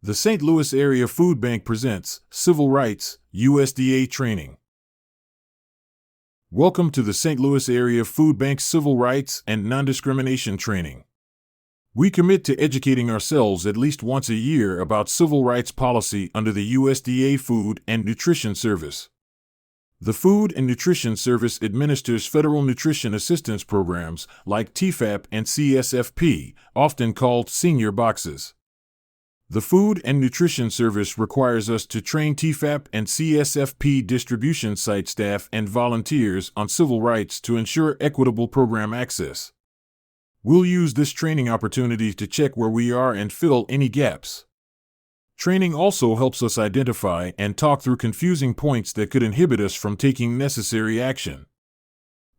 The St. Louis Area Food Bank presents Civil Rights, USDA Training. Welcome to the St. Louis Area Food Bank Civil Rights and Non-Discrimination Training. We commit to educating ourselves at least once a year about civil rights policy under the USDA Food and Nutrition Service. The Food and Nutrition Service administers federal nutrition assistance programs like TEFAP and CSFP, often called senior boxes. The Food and Nutrition Service requires us to train TEFAP and CSFP distribution site staff and volunteers on civil rights to ensure equitable program access. We'll use this training opportunity to check where we are and fill any gaps. Training also helps us identify and talk through confusing points that could inhibit us from taking necessary action.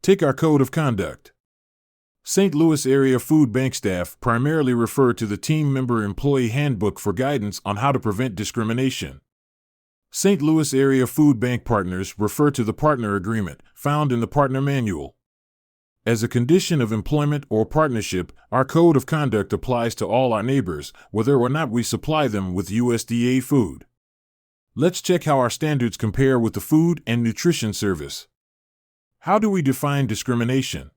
Take our Code of Conduct. St. Louis Area Food Bank staff primarily refer to the Team Member Employee Handbook for guidance on how to prevent discrimination. St. Louis Area Food Bank partners refer to the Partner Agreement, found in the Partner Manual. As a condition of employment or partnership, our Code of Conduct applies to all our neighbors, whether or not we supply them with USDA food. Let's check how our standards compare with the Food and Nutrition Service. How do we define discrimination?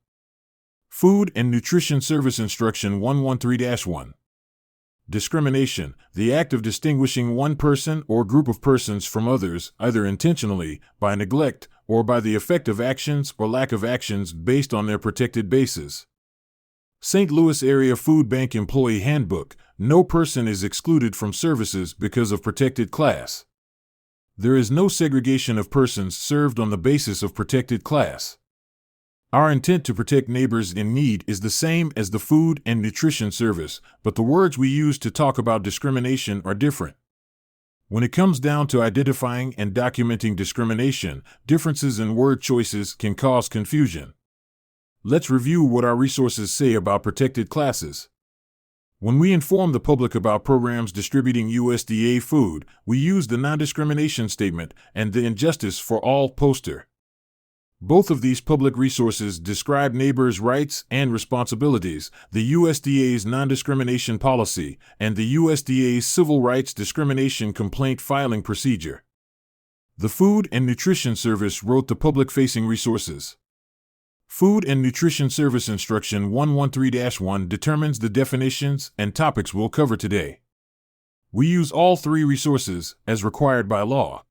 Food and Nutrition Service Instruction 113-1. Discrimination, the act of distinguishing one person or group of persons from others, either intentionally, by neglect, or by the effect of actions or lack of actions based on their protected bases. St. Louis Area Food Bank Employee Handbook, no person is excluded from services because of protected class. There is no segregation of persons served on the basis of protected class. Our intent to protect neighbors in need is the same as the Food and Nutrition Service, but the words we use to talk about discrimination are different. When it comes down to identifying and documenting discrimination, differences in word choices can cause confusion. Let's review what our resources say about protected classes. When we inform the public about programs distributing USDA food, we use the non-discrimination statement and the Injustice for All poster. Both of these public resources describe neighbors' rights and responsibilities, the USDA's non-discrimination policy, and the USDA's Civil Rights Discrimination Complaint Filing Procedure. The Food and Nutrition Service wrote the public-facing resources. Food and Nutrition Service Instruction 113-1 determines the definitions and topics we'll cover today. We use all three resources, as required by law.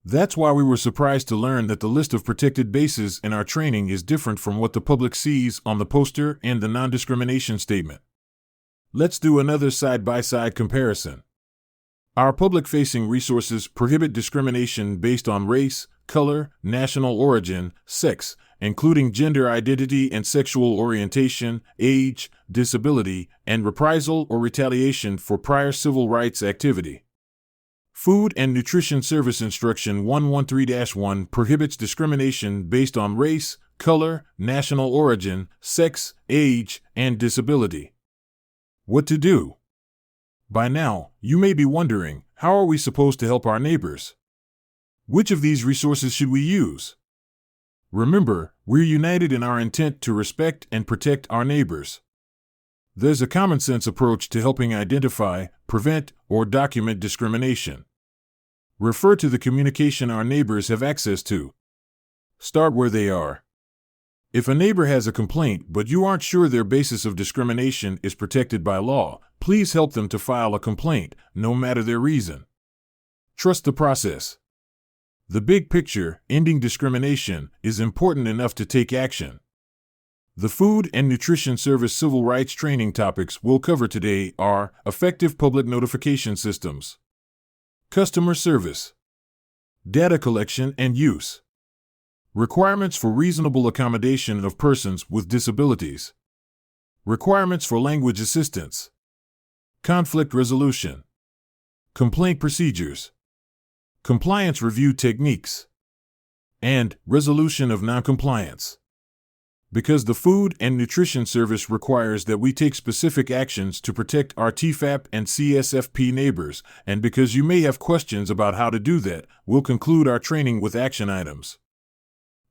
That's why we were surprised to learn that the list of protected bases in our training is different from what the public sees on the poster and the non-discrimination statement. Let's do another side-by-side comparison. Our public-facing resources prohibit discrimination based on race, color, national origin, sex, including gender identity and sexual orientation, age, disability, and reprisal or retaliation for prior civil rights activity. Food and Nutrition Service Instruction 113-1 prohibits discrimination based on race, color, national origin, sex, age, and disability. What to do? By now, you may be wondering, how are we supposed to help our neighbors? Which of these resources should we use? Remember, we're united in our intent to respect and protect our neighbors. There's a common-sense approach to helping identify, prevent, or document discrimination. Refer to the communication our neighbors have access to. Start where they are. If a neighbor has a complaint but you aren't sure their basis of discrimination is protected by law, please help them to file a complaint, no matter their reason. Trust the process. The big picture, ending discrimination, is important enough to take action. The Food and Nutrition Service civil rights training topics we'll cover today are effective public notification systems, customer service, data collection and use, requirements for reasonable accommodation of persons with disabilities, requirements for language assistance, conflict resolution, complaint procedures, compliance review techniques, and resolution of noncompliance. Because the Food and Nutrition Service requires that we take specific actions to protect our TEFAP and CSFP neighbors, and because you may have questions about how to do that, we'll conclude our training with action items.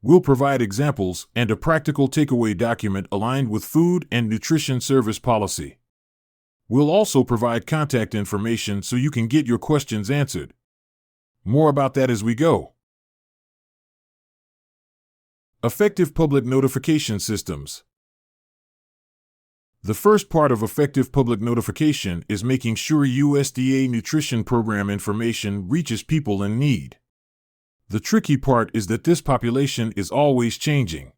We'll provide examples and a practical takeaway document aligned with Food and Nutrition Service policy. We'll also provide contact information so you can get your questions answered. More about that as we go. Effective public notification systems. The first part of effective public notification is making sure USDA nutrition program information reaches people in need. The tricky part is that this population is always changing.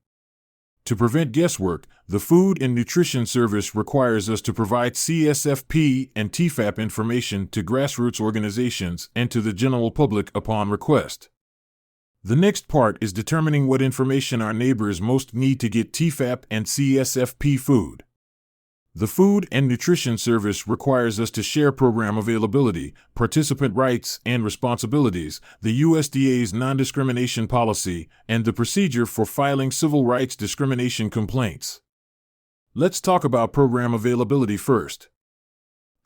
To prevent guesswork, the Food and Nutrition Service requires us to provide CSFP and TEFAP information to grassroots organizations and to the general public upon request. The next part is determining what information our neighbors most need to get TEFAP and CSFP food. The Food and Nutrition Service requires us to share program availability, participant rights and responsibilities, the USDA's non-discrimination policy, and the procedure for filing civil rights discrimination complaints. Let's talk about program availability first.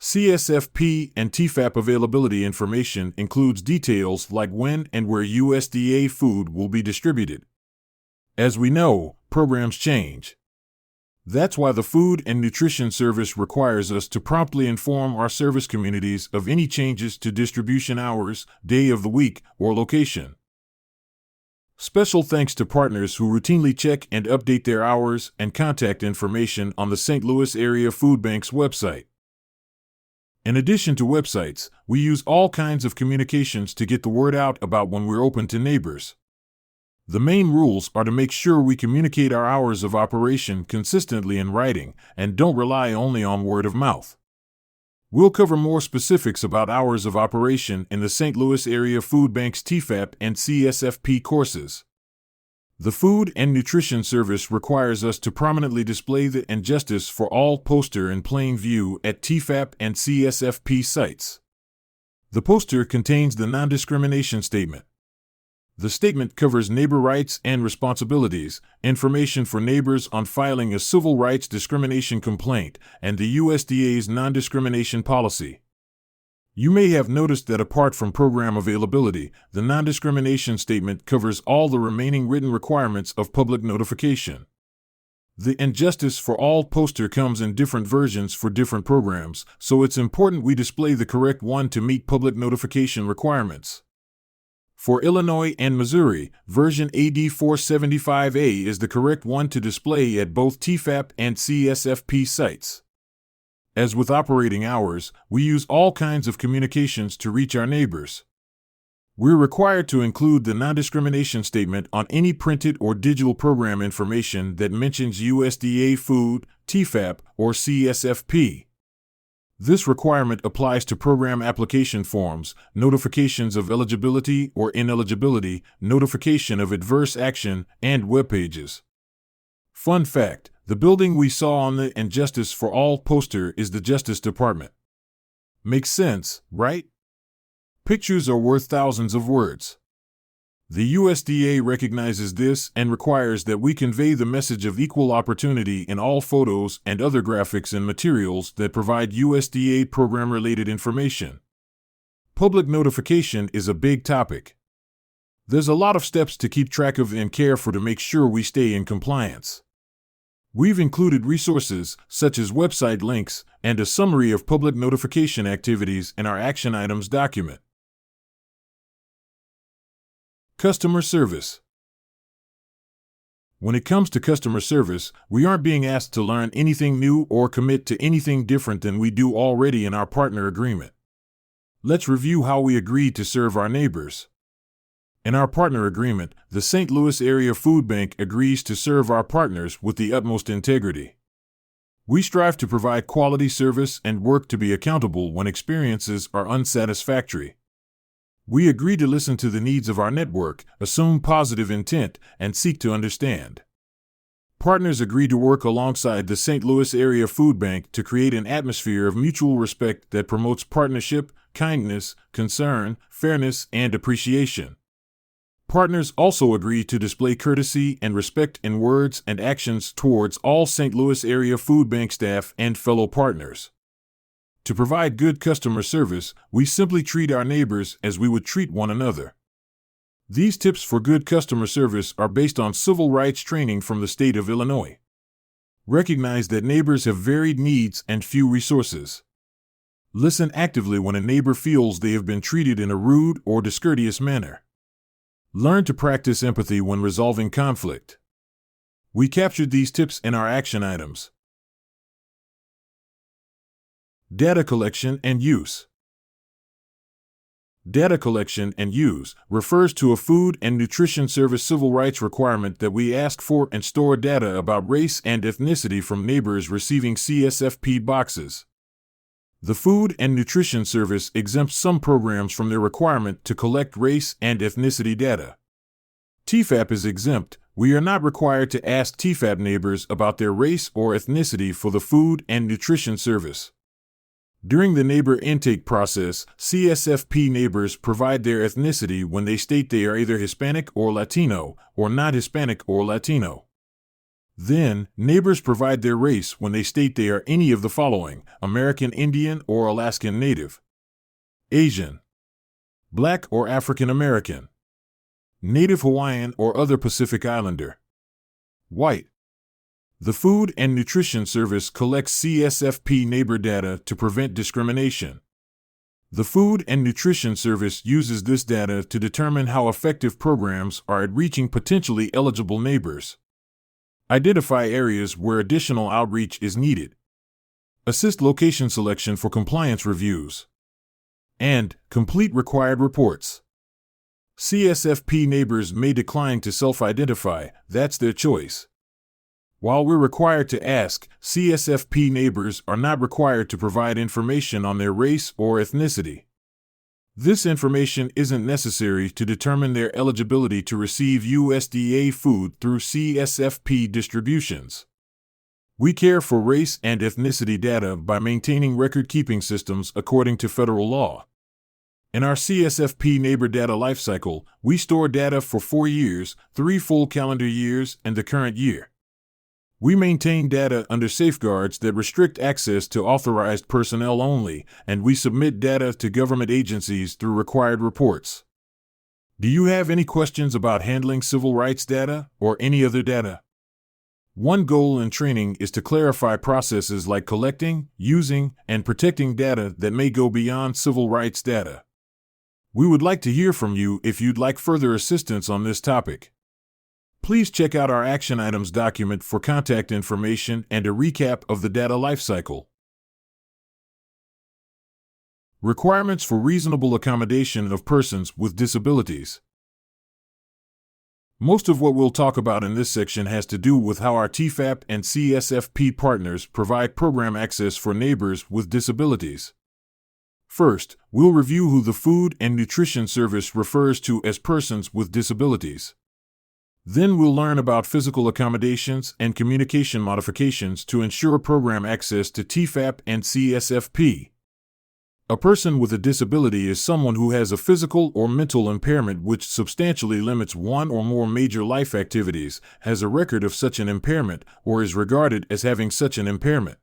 CSFP and TEFAP availability information includes details like when and where USDA food will be distributed. As we know, programs change. That's why the Food and Nutrition Service requires us to promptly inform our service communities of any changes to distribution hours, day of the week, or location. Special thanks to partners who routinely check and update their hours and contact information on the St. Louis Area Food Bank's website. In addition to websites, we use all kinds of communications to get the word out about when we're open to neighbors. The main rules are to make sure we communicate our hours of operation consistently in writing and don't rely only on word of mouth. We'll cover more specifics about hours of operation in the St. Louis Area Food Bank's TEFAP and CSFP courses. The Food and Nutrition Service requires us to prominently display the "Injustice for All" poster in plain view at TEFAP and CSFP sites. The poster contains the non-discrimination statement. The statement covers neighbor rights and responsibilities, information for neighbors on filing a civil rights discrimination complaint, and the USDA's non-discrimination policy. You may have noticed that apart from program availability, the non-discrimination statement covers all the remaining written requirements of public notification. The "Injustice for All" poster comes in different versions for different programs, so it's important we display the correct one to meet public notification requirements. For Illinois and Missouri, version AD 475A is the correct one to display at both TEFAP and CSFP sites. As with operating hours, we use all kinds of communications to reach our neighbors. We're required to include the non-discrimination statement on any printed or digital program information that mentions USDA food, TEFAP, or CSFP. This requirement applies to program application forms, notifications of eligibility or ineligibility, notification of adverse action, and web pages. Fun fact, the building we saw on the "Injustice for All" poster is the Justice Department. Makes sense, right? Pictures are worth thousands of words. The USDA recognizes this and requires that we convey the message of equal opportunity in all photos and other graphics and materials that provide USDA program-related information. Public notification is a big topic. There's a lot of steps to keep track of and care for to make sure we stay in compliance. We've included resources, such as website links, and a summary of public notification activities in our action items document. Customer service. When it comes to customer service, we aren't being asked to learn anything new or commit to anything different than we do already in our partner agreement. Let's review how we agreed to serve our neighbors. In our partner agreement, the St. Louis Area Food Bank agrees to serve our partners with the utmost integrity. We strive to provide quality service and work to be accountable when experiences are unsatisfactory. We agree to listen to the needs of our network, assume positive intent, and seek to understand. Partners agree to work alongside the St. Louis Area Food Bank to create an atmosphere of mutual respect that promotes partnership, kindness, concern, fairness, and appreciation. Partners also agree to display courtesy and respect in words and actions towards all St. Louis Area Food Bank staff and fellow partners. To provide good customer service, we simply treat our neighbors as we would treat one another. These tips for good customer service are based on civil rights training from the state of Illinois. Recognize that neighbors have varied needs and few resources. Listen actively when a neighbor feels they have been treated in a rude or discourteous manner. Learn to practice empathy when resolving conflict. We captured these tips in our action items. Data collection and use. Data collection and use refers to a Food and Nutrition Service civil rights requirement that we ask for and store data about race and ethnicity from neighbors receiving CSFP boxes. The Food and Nutrition Service exempts some programs from their requirement to collect race and ethnicity data. TEFAP is exempt. We are not required to ask TEFAP neighbors about their race or ethnicity for the Food and Nutrition Service. During the neighbor intake process, CSFP neighbors provide their ethnicity when they state they are either Hispanic or Latino, or not Hispanic or Latino. Then, neighbors provide their race when they state they are any of the following: American Indian or Alaskan Native, Asian, Black or African American, Native Hawaiian or other Pacific Islander, white. The Food and Nutrition Service collects CSFP neighbor data to prevent discrimination. The Food and Nutrition Service uses this data to determine how effective programs are at reaching potentially eligible neighbors. Identify areas where additional outreach is needed. Assist location selection for compliance reviews. And complete required reports. CSFP neighbors may decline to self-identify, that's their choice. While we're required to ask, CSFP neighbors are not required to provide information on their race or ethnicity. This information isn't necessary to determine their eligibility to receive USDA food through CSFP distributions. We care for race and ethnicity data by maintaining record-keeping systems according to federal law. In our CSFP neighbor data lifecycle, we store data for 4 years, 3 full calendar years, and the current year. We maintain data under safeguards that restrict access to authorized personnel only, and we submit data to government agencies through required reports. Do you have any questions about handling civil rights data or any other data? One goal in training is to clarify processes like collecting, using, and protecting data that may go beyond civil rights data. We would like to hear from you if you'd like further assistance on this topic. Please check out our action items document for contact information and a recap of the data lifecycle. Requirements for reasonable accommodation of persons with disabilities. Most of what we'll talk about in this section has to do with how our TEFAP and CSFP partners provide program access for neighbors with disabilities. First, we'll review who the Food and Nutrition Service refers to as persons with disabilities. Then we'll learn about physical accommodations and communication modifications to ensure program access to TEFAP and CSFP. A person with a disability is someone who has a physical or mental impairment which substantially limits one or more major life activities, has a record of such an impairment, or is regarded as having such an impairment.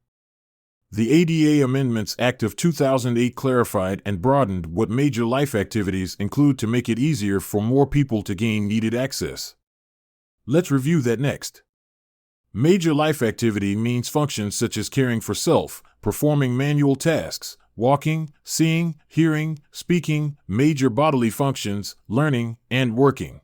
The ADA Amendments Act of 2008 clarified and broadened what major life activities include to make it easier for more people to gain needed access. Let's review that next. Major life activity means functions such as caring for self, performing manual tasks, walking, seeing, hearing, speaking, major bodily functions, learning, and working.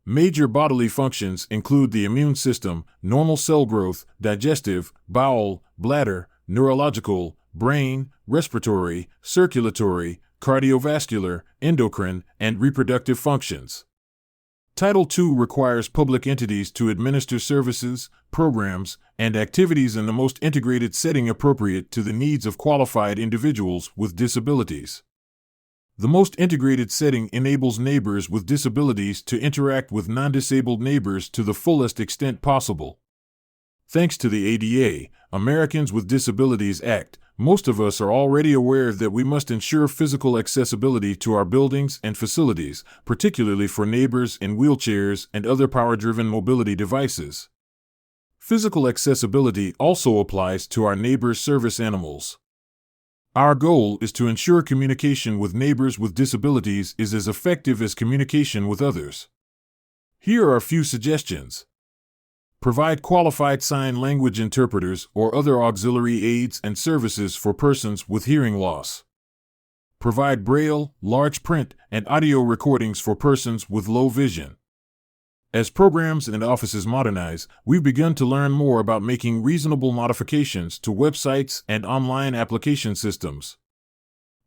Major bodily functions include the immune system, normal cell growth, digestive, bowel, bladder, neurological, brain, respiratory, circulatory, cardiovascular, endocrine, and reproductive functions. Title II requires public entities to administer services, programs, and activities in the most integrated setting appropriate to the needs of qualified individuals with disabilities. The most integrated setting enables neighbors with disabilities to interact with non-disabled neighbors to the fullest extent possible. Thanks to the ADA, Americans with Disabilities Act, most of us are already aware that we must ensure physical accessibility to our buildings and facilities, particularly for neighbors in wheelchairs and other power-driven mobility devices. Physical accessibility also applies to our neighbors' service animals. Our goal is to ensure communication with neighbors with disabilities is as effective as communication with others. Here are a few suggestions. Provide qualified sign language interpreters or other auxiliary aids and services for persons with hearing loss. Provide braille, large print, and audio recordings for persons with low vision. As programs and offices modernize, we've begun to learn more about making reasonable modifications to websites and online application systems.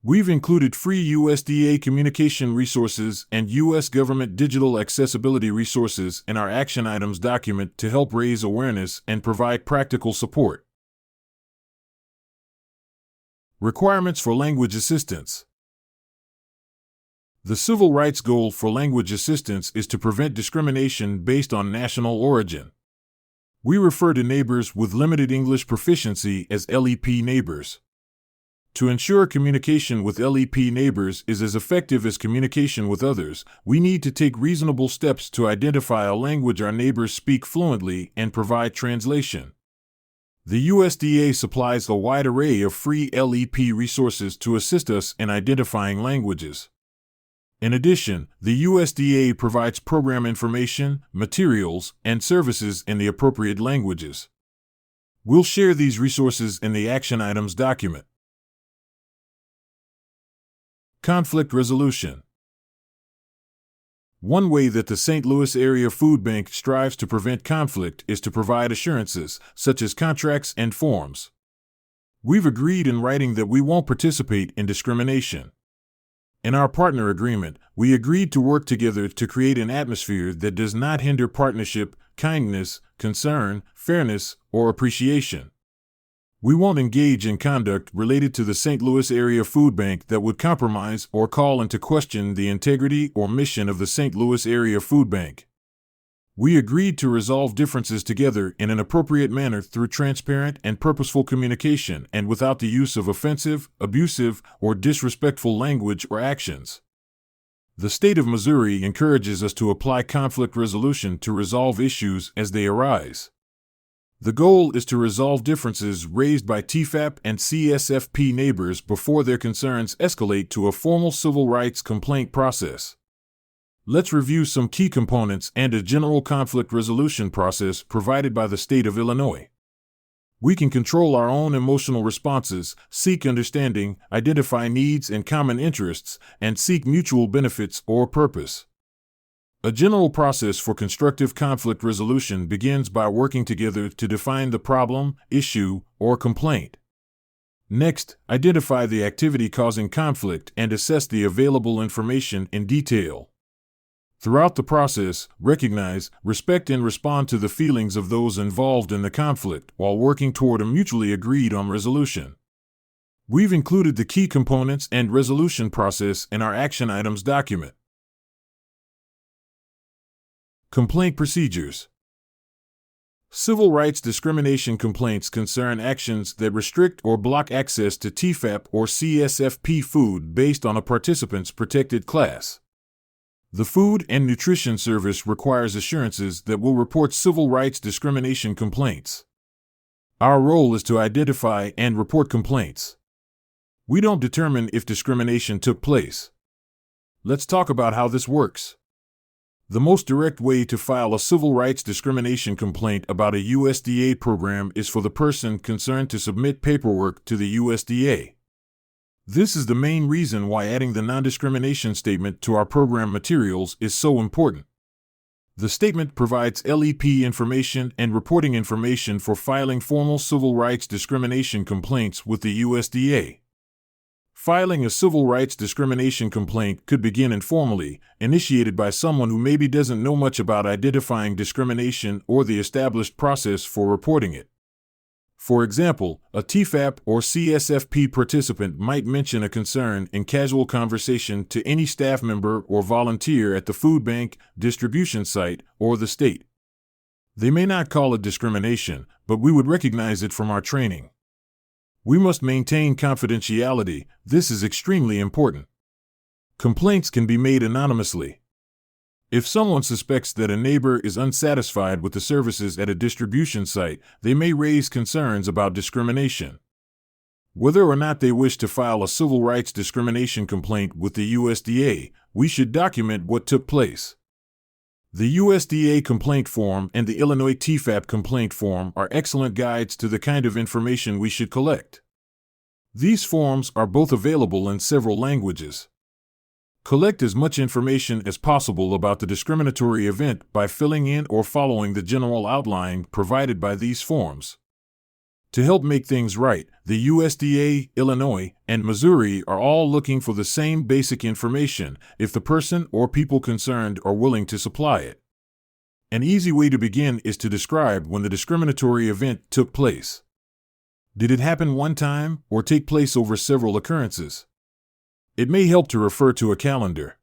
We've included free USDA communication resources and U.S. government digital accessibility resources in our action items document to help raise awareness and provide practical support. Requirements for language assistance. The civil rights goal for language assistance is to prevent discrimination based on national origin. We refer to neighbors with limited English proficiency as LEP neighbors. To ensure communication with LEP neighbors is as effective as communication with others, we need to take reasonable steps to identify a language our neighbors speak fluently and provide translation. The USDA supplies a wide array of free LEP resources to assist us in identifying languages. In addition, the USDA provides program information, materials, and services in the appropriate languages. We'll share these resources in the action items document. Conflict resolution. One way that the St. Louis Area Food Bank strives to prevent conflict is to provide assurances, such as contracts and forms. We've agreed in writing that we won't participate in discrimination. In our partner agreement, we agreed to work together to create an atmosphere that does not hinder partnership, kindness, concern, fairness, or appreciation. We won't engage in conduct related to the St. Louis Area Food Bank that would compromise or call into question the integrity or mission of the St. Louis Area Food Bank. We agreed to resolve differences together in an appropriate manner through transparent and purposeful communication and without the use of offensive, abusive, or disrespectful language or actions. The state of Missouri encourages us to apply conflict resolution to resolve issues as they arise. The goal is to resolve differences raised by TEFAP and CSFP neighbors before their concerns escalate to a formal civil rights complaint process. Let's review some key components and a general conflict resolution process provided by the state of Illinois. We can control our own emotional responses, seek understanding, identify needs and common interests, and seek mutual benefits or purpose. A general process for constructive conflict resolution begins by working together to define the problem, issue, or complaint. Next, identify the activity causing conflict and assess the available information in detail. Throughout the process, recognize, respect, and respond to the feelings of those involved in the conflict while working toward a mutually agreed-on resolution. We've included the key components and resolution process in our action items document. Complaint procedures. Civil rights discrimination complaints concern actions that restrict or block access to TEFAP or CSFP food based on a participant's protected class. The Food and Nutrition Service requires assurances that will report civil rights discrimination complaints. Our role is to identify and report complaints. We don't determine if discrimination took place. Let's talk about how this works. The most direct way to file a civil rights discrimination complaint about a USDA program is for the person concerned to submit paperwork to the USDA. This is the main reason why adding the non-discrimination statement to our program materials is so important. The statement provides LEP information and reporting information for filing formal civil rights discrimination complaints with the USDA. Filing a civil rights discrimination complaint could begin informally, initiated by someone who maybe doesn't know much about identifying discrimination or the established process for reporting it. For example, a TEFAP or CSFP participant might mention a concern in casual conversation to any staff member or volunteer at the food bank, distribution site, or the state. They may not call it discrimination, but we would recognize it from our training. We must maintain confidentiality. This is extremely important. Complaints can be made anonymously. If someone suspects that a neighbor is unsatisfied with the services at a distribution site, they may raise concerns about discrimination. Whether or not they wish to file a civil rights discrimination complaint with the USDA, we should document what took place. The USDA complaint form and the Illinois TEFAP complaint form are excellent guides to the kind of information we should collect. These forms are both available in several languages. Collect as much information as possible about the discriminatory event by filling in or following the general outline provided by these forms. To help make things right, the USDA, Illinois, and Missouri are all looking for the same basic information if the person or people concerned are willing to supply it. An easy way to begin is to describe when the discriminatory event took place. Did it happen one time or take place over several occurrences? It may help to refer to a calendar.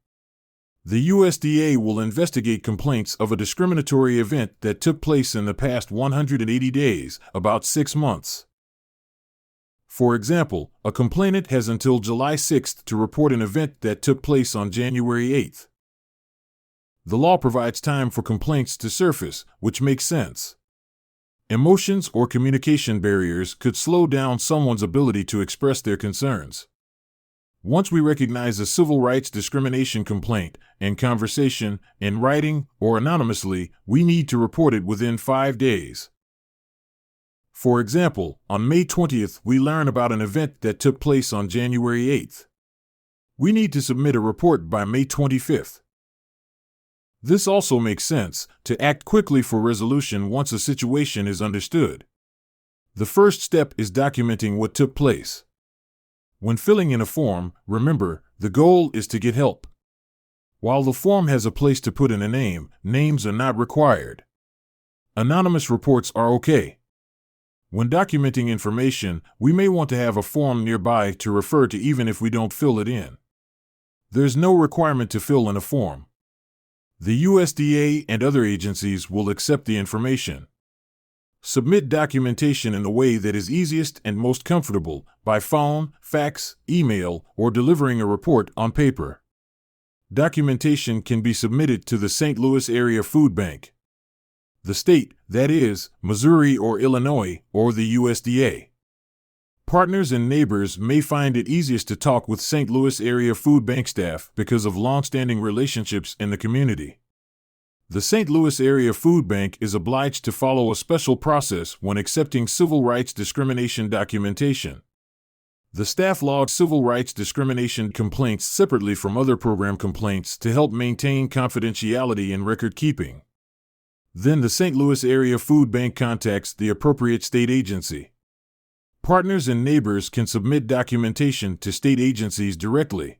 The USDA will investigate complaints of a discriminatory event that took place in the past 180 days, about 6 months. For example, a complainant has until July 6 to report an event that took place on January 8. The law provides time for complaints to surface, which makes sense. Emotions or communication barriers could slow down someone's ability to express their concerns. Once we recognize a civil rights discrimination complaint, in conversation, in writing, or anonymously, we need to report it within 5 days. For example, on May 20th, we learn about an event that took place on January 8th. We need to submit a report by May 25th. This also makes sense, to act quickly for resolution once a situation is understood. The first step is documenting what took place. When filling in a form, remember, the goal is to get help. While the form has a place to put in a name, names are not required. Anonymous reports are okay. When documenting information, we may want to have a form nearby to refer to even if we don't fill it in. There's no requirement to fill in a form. The USDA and other agencies will accept the information. Submit documentation in the way that is easiest and most comfortable, by phone, fax, email, or delivering a report on paper. Documentation can be submitted to the St. Louis Area Food Bank, the state, that is, Missouri or Illinois, or the USDA. Partners and neighbors may find it easiest to talk with St. Louis Area Food Bank staff because of long-standing relationships in the community. The St. Louis Area Food Bank is obliged to follow a special process when accepting civil rights discrimination documentation. The staff logs civil rights discrimination complaints separately from other program complaints to help maintain confidentiality in record keeping. Then the St. Louis Area Food Bank contacts the appropriate state agency. Partners and neighbors can submit documentation to state agencies directly.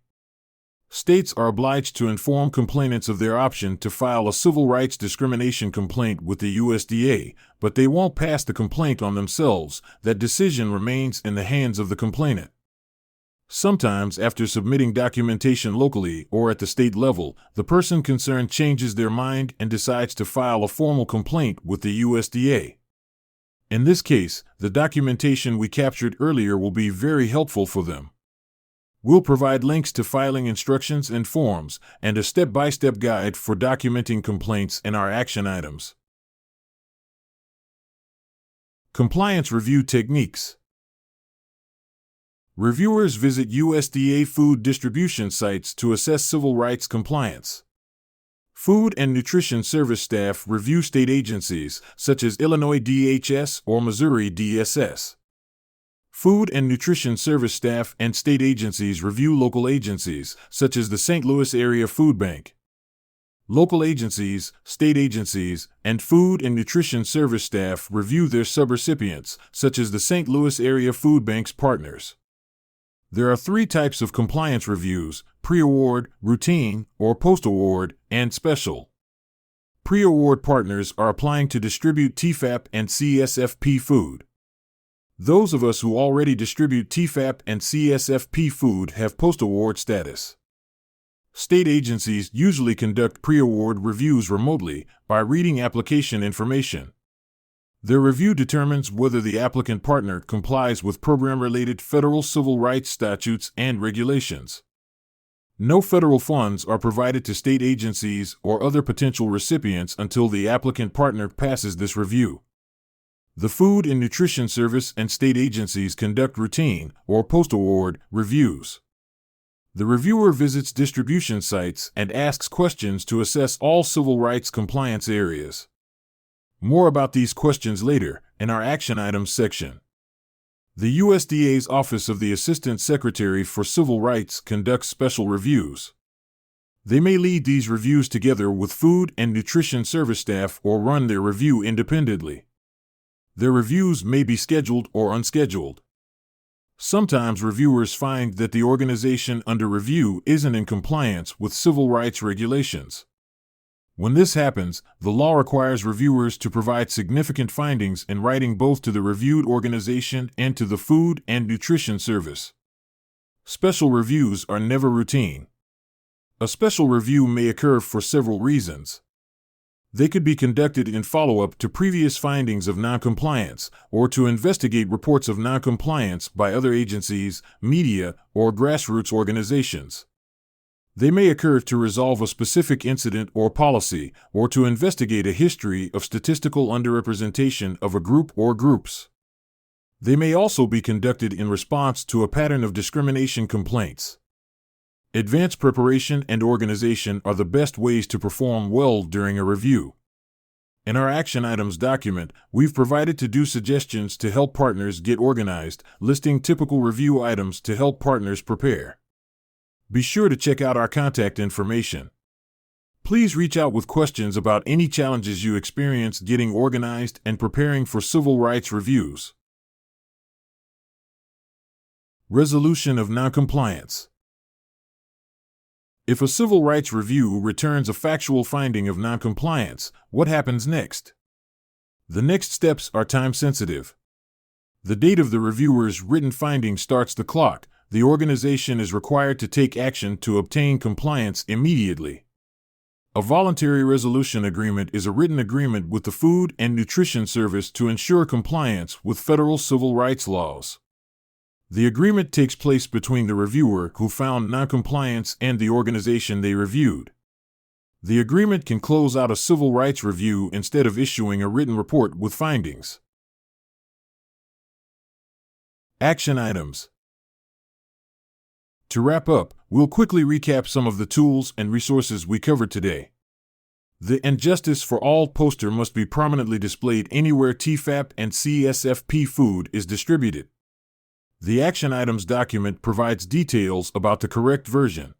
States are obliged to inform complainants of their option to file a civil rights discrimination complaint with the USDA, but they won't pass the complaint on themselves. That decision remains in the hands of the complainant. Sometimes, after submitting documentation locally or at the state level, the person concerned changes their mind and decides to file a formal complaint with the USDA. In this case, the documentation we captured earlier will be very helpful for them. We'll provide links to filing instructions and forms, and a step-by-step guide for documenting complaints in our action items. Compliance review techniques. Reviewers visit USDA food distribution sites to assess civil rights compliance. Food and Nutrition Service staff review state agencies, such as Illinois DHS or Missouri DSS. Food and Nutrition Service staff and state agencies review local agencies, such as the St. Louis Area Food Bank. Local agencies, state agencies, and Food and Nutrition Service staff review their subrecipients, such as the St. Louis Area Food Bank's partners. There are 3 types of compliance reviews: pre-award, routine, or post-award, and special. Pre-award partners are applying to distribute TEFAP and CSFP food. Those of us who already distribute TEFAP and CSFP food have post-award status. State agencies usually conduct pre-award reviews remotely by reading application information. Their review determines whether the applicant partner complies with program-related federal civil rights statutes and regulations. No federal funds are provided to state agencies or other potential recipients until the applicant partner passes this review. The Food and Nutrition Service and state agencies conduct routine or post-award reviews. The reviewer visits distribution sites and asks questions to assess all civil rights compliance areas. More about these questions later in our action items section. The USDA's Office of the Assistant Secretary for Civil Rights conducts special reviews. They may lead these reviews together with Food and Nutrition Service staff or run their review independently. Their reviews may be scheduled or unscheduled. Sometimes reviewers find that the organization under review isn't in compliance with civil rights regulations. When this happens, the law requires reviewers to provide significant findings in writing both to the reviewed organization and to the Food and Nutrition Service. Special reviews are never routine. A special review may occur for several reasons. They could be conducted in follow-up to previous findings of noncompliance or to investigate reports of noncompliance by other agencies, media, or grassroots organizations. They may occur to resolve a specific incident or policy or to investigate a history of statistical underrepresentation of a group or groups. They may also be conducted in response to a pattern of discrimination complaints. Advanced preparation and organization are the best ways to perform well during a review. In our action items document, we've provided to-do suggestions to help partners get organized, listing typical review items to help partners prepare. Be sure to check out our contact information. Please reach out with questions about any challenges you experience getting organized and preparing for civil rights reviews. Resolution of noncompliance. If a civil rights review returns a factual finding of noncompliance, what happens next? The next steps are time-sensitive. The date of the reviewer's written finding starts the clock. The organization is required to take action to obtain compliance immediately. A voluntary resolution agreement is a written agreement with the Food and Nutrition Service to ensure compliance with federal civil rights laws. The agreement takes place between the reviewer who found noncompliance and the organization they reviewed. The agreement can close out a civil rights review instead of issuing a written report with findings. Action items. To wrap up, we'll quickly recap some of the tools and resources we covered today. The "And Justice for All" poster must be prominently displayed anywhere TEFAP and CSFP food is distributed. The action items document provides details about the correct version.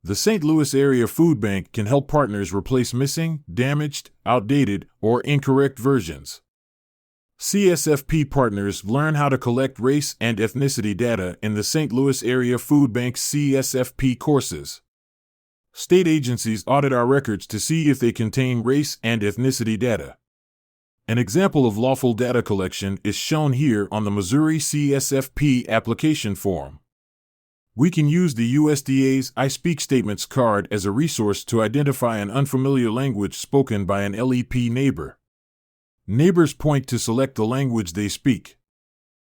The St. Louis Area Food Bank can help partners replace missing, damaged, outdated, or incorrect versions. CSFP partners learn how to collect race and ethnicity data in the St. Louis Area Food Bank's CSFP courses. State agencies audit our records to see if they contain race and ethnicity data. An example of lawful data collection is shown here on the Missouri CSFP application form. We can use the USDA's I Speak Statements card as a resource to identify an unfamiliar language spoken by an LEP neighbor. Neighbors point to select the language they speak.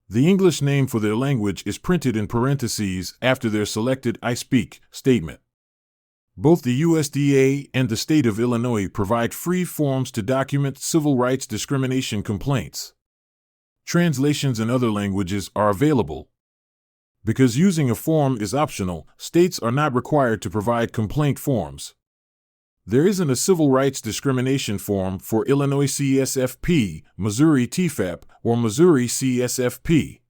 The English name for their language is printed in parentheses after their selected I Speak statement. Both the USDA and the state of Illinois provide free forms to document civil rights discrimination complaints. Translations in other languages are available. Because using a form is optional, states are not required to provide complaint forms. There isn't a civil rights discrimination form for Illinois CSFP, Missouri TEFAP, or Missouri CSFP.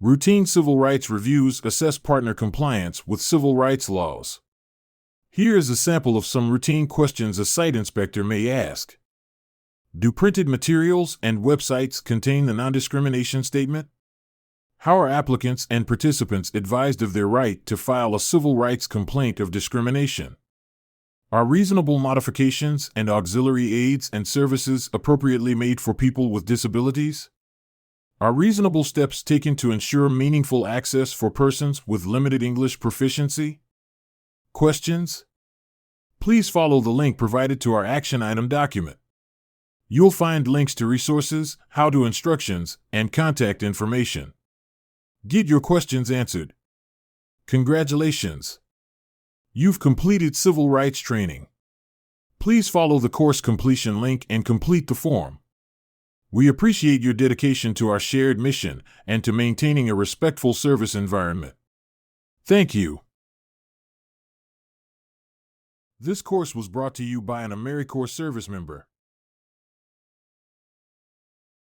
Routine civil rights reviews assess partner compliance with civil rights laws. Here is a sample of some routine questions a site inspector may ask. Do printed materials and websites contain the non-discrimination statement? How are applicants and participants advised of their right to file a civil rights complaint of discrimination? Are reasonable modifications and auxiliary aids and services appropriately made for people with disabilities? Are reasonable steps taken to ensure meaningful access for persons with limited English proficiency? Questions? Please follow the link provided to our action item document. You'll find links to resources, how-to instructions, and contact information. Get your questions answered. Congratulations! You've completed civil rights training. Please follow the course completion link and complete the form. We appreciate your dedication to our shared mission and to maintaining a respectful service environment. Thank you. This course was brought to you by an AmeriCorps service member.